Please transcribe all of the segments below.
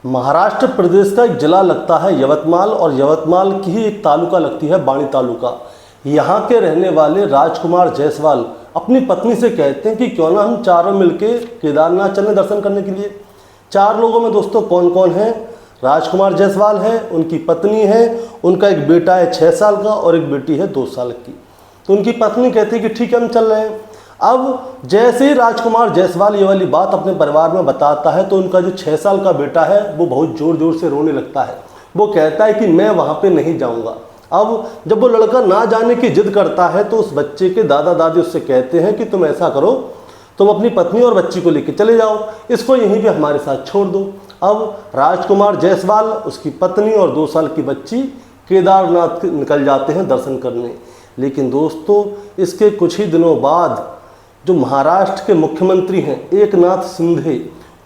महाराष्ट्र प्रदेश का एक जिला लगता है यवतमाल, और यवतमाल की ही एक तालुका लगती है बाणी तालुका। यहाँ के रहने वाले राजकुमार जायसवाल अपनी पत्नी से कहते हैं कि क्यों ना हम चारों मिलके केदारनाथ चलें दर्शन करने के लिए। 4 लोगों में दोस्तों कौन कौन है? राजकुमार जायसवाल है, उनकी पत्नी है, उनका एक बेटा है 6 साल का और एक बेटी है 2 साल की। तो उनकी पत्नी कहती है कि ठीक है हम चल रहे हैं। अब जैसे ही राजकुमार जायसवाल ये वाली बात अपने परिवार में बताता है तो उनका जो 6 साल का बेटा है वो बहुत ज़ोर ज़ोर से रोने लगता है। वो कहता है कि मैं वहाँ पे नहीं जाऊँगा। अब जब वो लड़का ना जाने की जिद करता है तो उस बच्चे के दादा दादी उससे कहते हैं कि तुम ऐसा करो, तुम अपनी पत्नी और बच्ची को लेकर चले जाओ, इसको यहीं पे हमारे साथ छोड़ दो। अब राजकुमार जायसवाल, उसकी पत्नी और 2 साल की बच्ची केदारनाथ निकल जाते हैं दर्शन करने। लेकिन दोस्तों इसके कुछ ही दिनों बाद जो महाराष्ट्र के मुख्यमंत्री हैं एकनाथ शिंदे,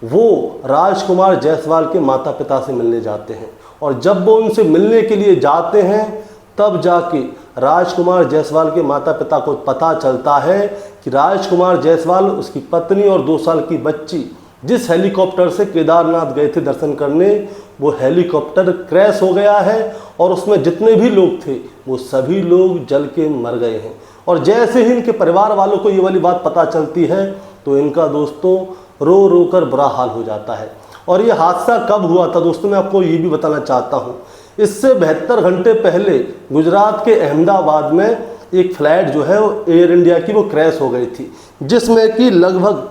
वो राजकुमार जायसवाल के माता पिता से मिलने जाते हैं। और जब वो उनसे मिलने के लिए जाते हैं तब जाके राजकुमार जायसवाल के माता पिता को पता चलता है कि राजकुमार जायसवाल, उसकी पत्नी और 2 साल की बच्ची जिस हेलीकॉप्टर से केदारनाथ गए थे दर्शन करने, वो हेलीकॉप्टर क्रैश हो गया है और उसमें जितने भी लोग थे वो सभी लोग जल के मर गए हैं। और जैसे ही इनके परिवार वालों को ये वाली बात पता चलती है तो इनका दोस्तों रो रो कर बुरा हाल हो जाता है। और ये हादसा कब हुआ था दोस्तों, मैं आपको ये भी बताना चाहता हूँ। इससे 72 घंटे पहले गुजरात के अहमदाबाद में एक फ़्लाइट जो है वो एयर इंडिया की वो क्रैश हो गई थी, जिसमें कि लगभग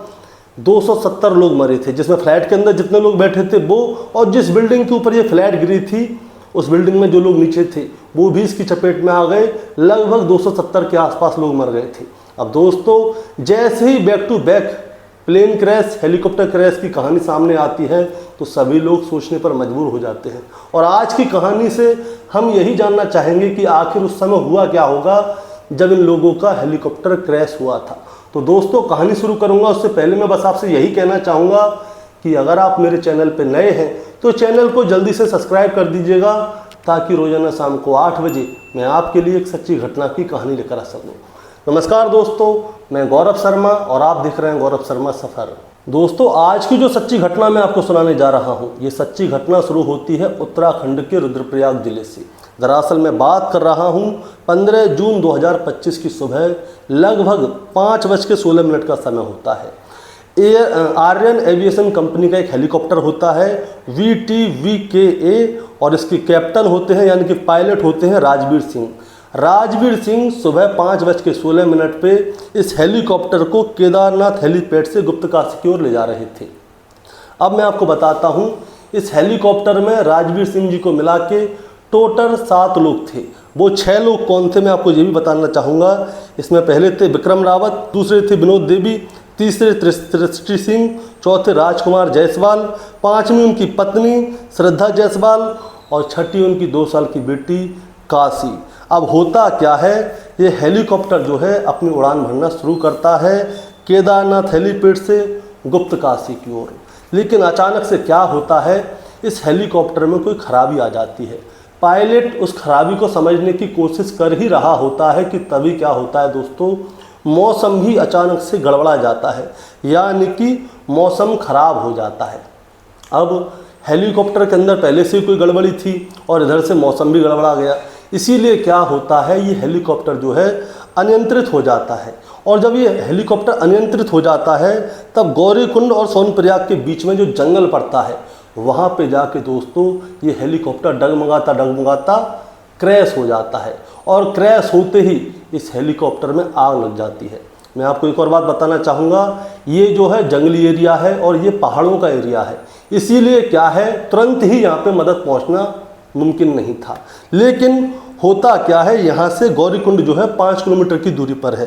270 लोग मरे थे, जिसमें फ़्लाइट के अंदर जितने लोग बैठे थे वो, और जिस बिल्डिंग के ऊपर ये फ़्लाइट गिरी थी उस बिल्डिंग में जो लोग नीचे थे वो भी इसकी चपेट में आ गए। लगभग 270 के आसपास लोग मर गए थे। अब दोस्तों जैसे ही back to back plane crash, helicopter crash की कहानी सामने आती है तो सभी लोग सोचने पर मजबूर हो जाते हैं। और आज की कहानी से हम यही जानना चाहेंगे कि आखिर उस समय हुआ क्या होगा जब इन लोगों का हेलीकॉप्टर क्रैश हुआ था। तो दोस्तों कहानी शुरू करूंगा उससे पहले मैं बस आपसे यही कहना चाहूँगा कि अगर आप मेरे चैनल पर नए हैं तो चैनल को जल्दी से सब्सक्राइब कर दीजिएगा, ताकि रोजाना शाम को 8 बजे मैं आपके लिए एक सच्ची घटना की कहानी लेकर आ सकूँ। नमस्कार दोस्तों, मैं गौरव शर्मा और आप देख रहे हैं गौरव शर्मा सफ़र। दोस्तों आज की जो सच्ची घटना मैं आपको सुनाने जा रहा हूँ, ये सच्ची घटना शुरू होती है उत्तराखंड के रुद्रप्रयाग जिले से। दरअसल मैं बात कर रहा हूँ 15 जून 2025 की सुबह लगभग 5:16 का समय होता है। आर्यन एविएशन कंपनी का एक हेलीकॉप्टर होता है VTVKA, और इसके कैप्टन होते हैं यानी कि पायलट होते हैं राजवीर सिंह। राजवीर सिंह सुबह 5:16 पे इस हेलीकॉप्टर को केदारनाथ हेलीपैड से गुप्तकाशी की ओर ले जा रहे थे। अब मैं आपको बताता हूँ इस हेलीकॉप्टर में राजवीर सिंह जी को मिला के टोटल 7 लोग थे। वो 6 लोग कौन थे मैं आपको ये भी बताना चाहूँगा। इसमें पहले थे विक्रम रावत, दूसरे थे विनोद देवी, तीसरे दृष्टि सिंह, चौथे राजकुमार जायसवाल, 5वीं उनकी पत्नी श्रद्धा जायसवाल और 6ठी उनकी 2 साल की बेटी काशी। अब होता क्या है, ये हेलीकॉप्टर जो है अपनी उड़ान भरना शुरू करता है केदारनाथ हेलीपैड से गुप्तकाशी की ओर। लेकिन अचानक से क्या होता है, इस हेलीकॉप्टर में कोई खराबी आ जाती है। पायलट उस खराबी को समझने की कोशिश कर ही रहा होता है कि तभी क्या होता है दोस्तों, मौसम भी अचानक से गड़बड़ा जाता है, यानी कि मौसम खराब हो जाता है। अब हेलीकॉप्टर के अंदर पहले से कोई गड़बड़ी थी और इधर से मौसम भी गड़बड़ा गया, इसीलिए क्या होता है ये हेलीकॉप्टर जो है अनियंत्रित हो जाता है। और जब ये हेलीकॉप्टर अनियंत्रित हो जाता है तब गौरीकुंड और सोनप्रयाग के बीच में जो जंगल पड़ता है वहाँ पे जाके दोस्तों ये हेलीकॉप्टर डगमगाता डगमगाता क्रैश हो जाता है। और क्रैश होते ही इस हेलीकॉप्टर में आग लग जाती है। मैं आपको एक और बात बताना चाहूँगा, ये जो है जंगली एरिया है और ये पहाड़ों का एरिया है, इसीलिए क्या है तुरंत ही यहाँ पे मदद पहुँचना मुमकिन नहीं था। लेकिन होता क्या है, यहाँ से गौरीकुंड जो है 5 किलोमीटर की दूरी पर है।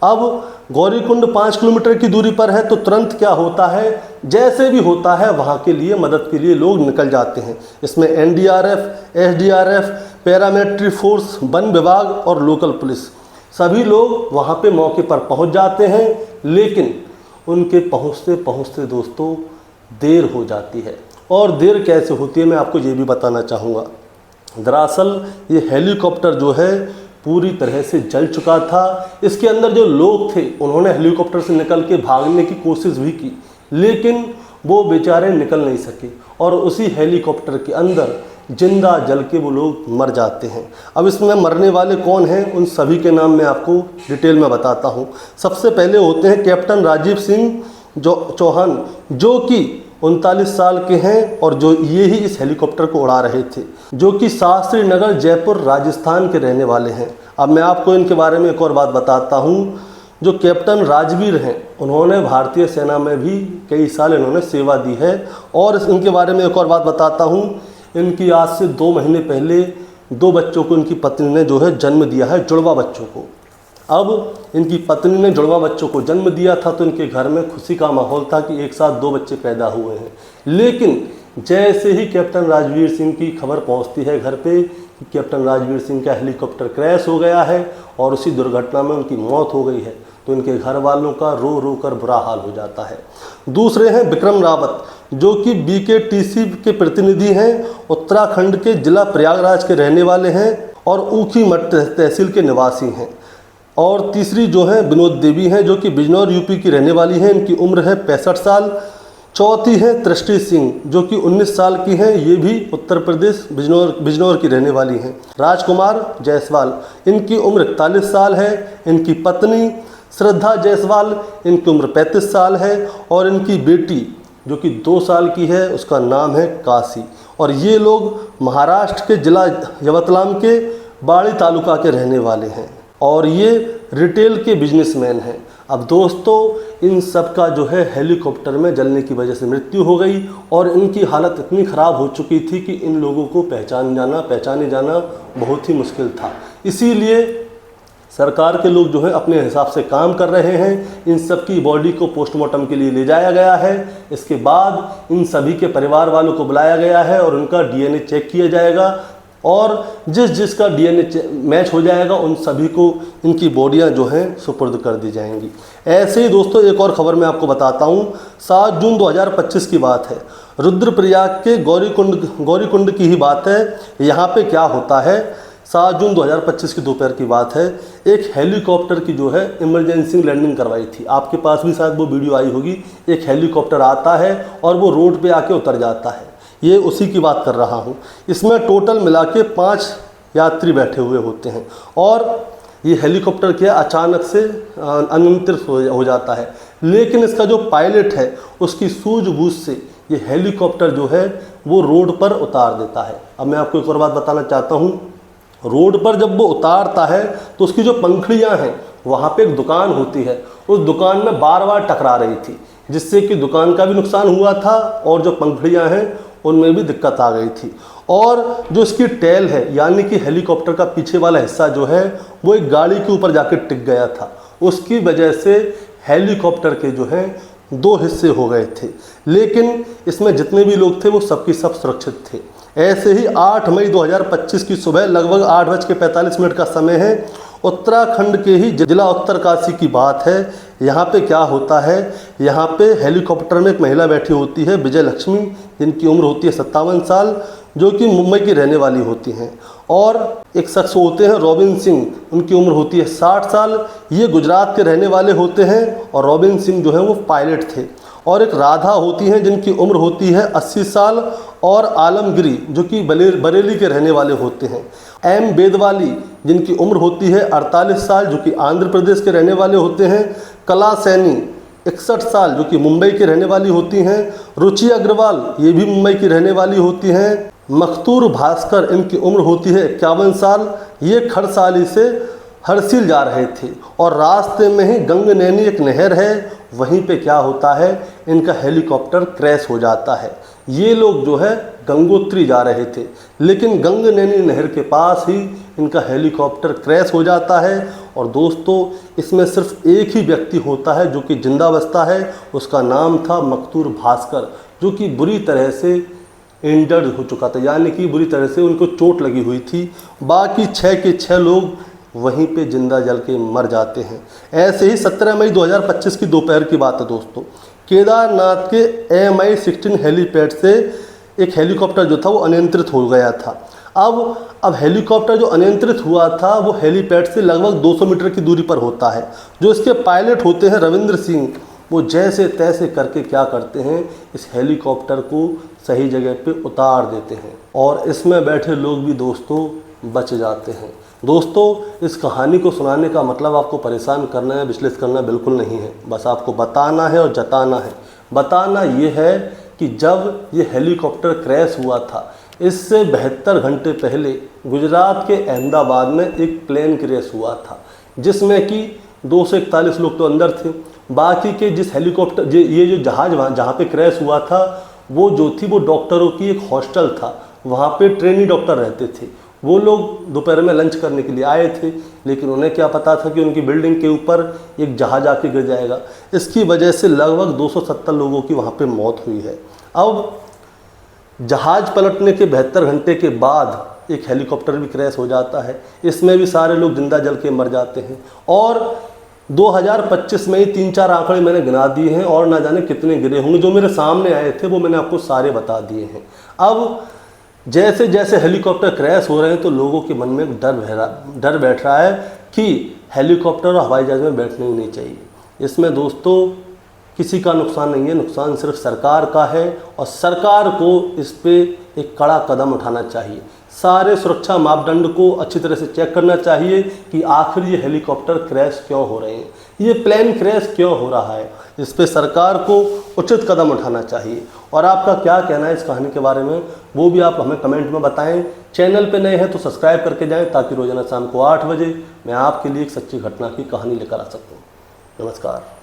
अब गौरीकुंड 5 किलोमीटर की दूरी पर है तो तुरंत क्या होता है, जैसे भी होता है वहाँ के लिए मदद के लिए लोग निकल जाते हैं। इसमें NDRF, SDRF, paramilitary force, one विभाग और लोकल पुलिस सभी लोग वहाँ पे मौके पर पहुँच जाते हैं। लेकिन उनके पहुँचते पहुँचते दोस्तों देर हो जाती है। और देर कैसे होती है मैं आपको ये भी बताना चाहूँगा। दरअसल ये हेलीकॉप्टर जो है पूरी तरह से जल चुका था। इसके अंदर जो लोग थे उन्होंने हेलीकॉप्टर से निकल के भागने की कोशिश भी की, लेकिन वो बेचारे निकल नहीं सके और उसी हेलीकॉप्टर के अंदर जिंदा जल के वो लोग मर जाते हैं। अब इसमें मरने वाले कौन हैं, उन सभी के नाम मैं आपको डिटेल में बताता हूँ। सबसे पहले होते हैं कैप्टन राजीव सिंह चौहान, जो कि 39 साल के हैं और जो ये ही इस हेलीकॉप्टर को उड़ा रहे थे, जो कि शास्त्री नगर जयपुर राजस्थान के रहने वाले हैं। अब मैं आपको इनके बारे में एक और बात बताता हूँ। जो कैप्टन राजवीर हैं, उन्होंने भारतीय सेना में भी कई साल इन्होंने सेवा दी है। और इनके बारे में एक और बात बताता हूँ। इनकी आज से 2 महीने पहले 2 बच्चों को इनकी पत्नी ने जो है जन्म दिया है, जुड़वा बच्चों को। अब इनकी पत्नी ने जुड़वा बच्चों को जन्म दिया था तो इनके घर में खुशी का माहौल था कि एक साथ 2 बच्चे पैदा हुए हैं। लेकिन जैसे ही कैप्टन राजवीर सिंह की खबर पहुंचती है घर पे कि कैप्टन राजवीर सिंह का हेलीकॉप्टर क्रैश हो गया है और उसी दुर्घटना में उनकी मौत हो गई है, तो इनके घर वालों का रो रो कर बुरा हाल हो जाता है। दूसरे हैं विक्रम रावत, जो कि बीकेटीसी के प्रतिनिधि हैं, उत्तराखंड के जिला प्रयागराज के रहने वाले हैं और ऊखीमठ तहसील के निवासी हैं। और तीसरी जो है विनोद देवी हैं, जो कि बिजनौर यूपी की रहने वाली हैं, इनकी उम्र है 65 साल। चौथी है तृष्टि सिंह, जो कि 19 साल की हैं, ये भी उत्तर प्रदेश बिजनौर की रहने वाली हैं। राजकुमार जायसवाल, इनकी उम्र 41 साल है। इनकी पत्नी श्रद्धा जायसवाल, इनकी उम्र 35 साल है और इनकी बेटी जो कि 2 साल की है, उसका नाम है काशी। और ये लोग महाराष्ट्र के जिला यवतमाल के बाड़ी तालुका के रहने वाले हैं और ये रिटेल के बिजनेसमैन हैं। अब दोस्तों, इन सब का जो है हेलीकॉप्टर में जलने की वजह से मृत्यु हो गई और इनकी हालत इतनी ख़राब हो चुकी थी कि इन लोगों को पहचाने जाना बहुत ही मुश्किल था। इसीलिए सरकार के लोग जो है अपने हिसाब से काम कर रहे हैं। इन सब की बॉडी को पोस्टमार्टम के लिए ले जाया गया है। इसके बाद इन सभी के परिवार वालों को बुलाया गया है और उनका डीएनए चेक किया जाएगा और जिसका डीएनए मैच हो जाएगा उन सभी को इनकी बॉडियां जो हैं सुपुर्द कर दी जाएंगी। ऐसे ही दोस्तों एक और खबर मैं आपको बताता हूं। 7 जून 2025 की बात है। रुद्रप्रयाग के गौरीकुंड की ही बात है। यहाँ पे क्या होता है, 7 जून 2025 की दोपहर की बात है। एक हेलीकॉप्टर की जो है इमरजेंसी लैंडिंग करवाई थी। आपके पास भी शायद वो वीडियो आई होगी। एक हेलीकॉप्टर आता है और वो रोड पे आके उतर जाता है। ये उसी की बात कर रहा हूँ। इसमें टोटल मिला के 5 यात्री बैठे हुए होते हैं और ये हेलीकॉप्टर क्या अचानक से अनियंत्रित हो जाता है। लेकिन इसका जो पायलट है उसकी सूझबूझ से ये हेलीकॉप्टर जो है वो रोड पर उतार देता है। अब मैं आपको एक और बात बताना चाहता हूँ। रोड पर जब वो उतारता है तो उसकी जो पंखुड़ियाँ हैं, वहाँ पे एक दुकान होती है, उस दुकान में बार बार टकरा रही थी, जिससे कि दुकान का भी नुकसान हुआ था और जो पंखुड़ियाँ हैं उनमें भी दिक्कत आ गई थी। और जो इसकी टेल है यानी कि हेलीकॉप्टर का पीछे वाला हिस्सा जो है वो एक गाड़ी के ऊपर जाकर टिक गया था। उसकी वजह से हेलीकॉप्टर के जो है 2 हिस्से हो गए थे। लेकिन इसमें जितने भी लोग थे वो सबकी सब सुरक्षित थे। ऐसे ही 8 मई 2025 की सुबह लगभग 8:45 का समय है। उत्तराखंड के ही जिला उत्तरकाशी की बात है। यहाँ पे क्या होता है, यहाँ पे हेलीकॉप्टर में एक महिला बैठी होती है, विजय लक्ष्मी, जिनकी उम्र होती है 57 साल, जो कि मुंबई की रहने वाली होती हैं। और एक शख्स होते हैं रॉबिन सिंह, उनकी उम्र होती है 60 साल। ये गुजरात के रहने वाले होते हैं और रॉबिन सिंह जो है वो पायलट थे। और एक राधा होती हैं जिनकी उम्र होती है 80 साल और आलमगिरी जो कि बरेली के रहने वाले होते हैं। एम बेदवाली जिनकी उम्र होती है 48 साल जो कि आंध्र प्रदेश के रहने वाले होते हैं। कला सैनी 61 साल जो कि मुंबई की रहने वाली होती हैं। रुचि अग्रवाल ये भी मुंबई की रहने वाली होती हैं। मखतूर भास्कर इनकी उम्र होती है 51 साल। ये खरसाली से हरसिल जा रहे थे और रास्ते में ही गंगनैनी एक नहर है, वहीं पे क्या होता है, इनका हेलीकॉप्टर क्रैश हो जाता है। ये लोग जो है गंगोत्री जा रहे थे, लेकिन गंगनैनी नहर के पास ही इनका हेलीकॉप्टर क्रैश हो जाता है। और दोस्तों इसमें सिर्फ एक ही व्यक्ति होता है जो कि जिंदा बचता है। उसका नाम था मखतूर भास्कर, जो कि बुरी तरह से इंजर्ड हो चुका था, यानी कि बुरी तरह से उनको चोट लगी हुई थी। बाकी 6 के 6 लोग वहीं पे जिंदा जल के मर जाते हैं। ऐसे ही 17 मई 2025 की दोपहर की बात है दोस्तों। केदारनाथ के MI-16 हेलीपैड से एक हेलीकॉप्टर जो था वो अनियंत्रित हो गया था। अब हेलीकॉप्टर जो अनियंत्रित हुआ था वो हेलीपैड से लगभग 200 मीटर की दूरी पर होता है। जो इसके पायलट होते हैं रविंद्र सिंह, वो जैसे तैसे करके क्या करते हैं, इस हेलीकॉप्टर को सही जगह पे उतार देते हैं और इसमें बैठे लोग भी दोस्तों बच जाते हैं। दोस्तों, इस कहानी को सुनाने का मतलब आपको परेशान करना है, विश्लेषण करना बिल्कुल नहीं है, बस आपको बताना है और जताना है। बताना ये है कि जब ये हेलीकॉप्टर क्रैश हुआ था, इससे 72 घंटे पहले गुजरात के अहमदाबाद में एक प्लेन क्रैश हुआ था, जिसमें कि 241 लोग तो अंदर थे। बाकी के जिस हेलीकॉप्टर ये जो जहाज़ जहाँ पे क्रैश हुआ था, वो जो थी वो डॉक्टरों की एक हॉस्टल था, वहाँ पे ट्रेनी डॉक्टर रहते थे। वो लोग दोपहर में लंच करने के लिए आए थे, लेकिन उन्हें क्या पता था कि उनकी बिल्डिंग के ऊपर एक जहाज आके गिर जाएगा। इसकी वजह से लगभग 270 लोगों की वहाँ पे मौत हुई है। अब जहाज़ पलटने के 72 घंटे के बाद एक हेलीकॉप्टर भी क्रैश हो जाता है, इसमें भी सारे लोग जिंदा जल के मर जाते हैं। और 2025 में ही 3-4 आंकड़े मैंने गिना दिए हैं और ना जाने कितने गिरे होंगे, जो मेरे सामने आए थे वो मैंने आपको सारे बता दिए हैं। अब जैसे जैसे हेलीकॉप्टर क्रैश हो रहे हैं तो लोगों के मन में एक डर बैठ रहा है कि हेलीकॉप्टर और हवाई जहाज में बैठना ही नहीं चाहिए। इसमें दोस्तों किसी का नुकसान नहीं है, नुकसान सिर्फ सरकार का है और सरकार को इस पे एक कड़ा कदम उठाना चाहिए। सारे सुरक्षा मापदंड को अच्छी तरह से चेक करना चाहिए कि आखिर ये हेलीकॉप्टर क्रैश क्यों हो रहे हैं, ये प्लेन क्रैश क्यों हो रहा है। इस पे सरकार को उचित कदम उठाना चाहिए। और आपका क्या कहना है इस कहानी के बारे में, वो भी आप हमें कमेंट में बताएं। चैनल पे नए हैं तो सब्सक्राइब करके जाएं, ताकि रोजाना शाम को 8 बजे मैं आपके लिए एक सच्ची घटना की कहानी लेकर आ सकूँ। नमस्कार।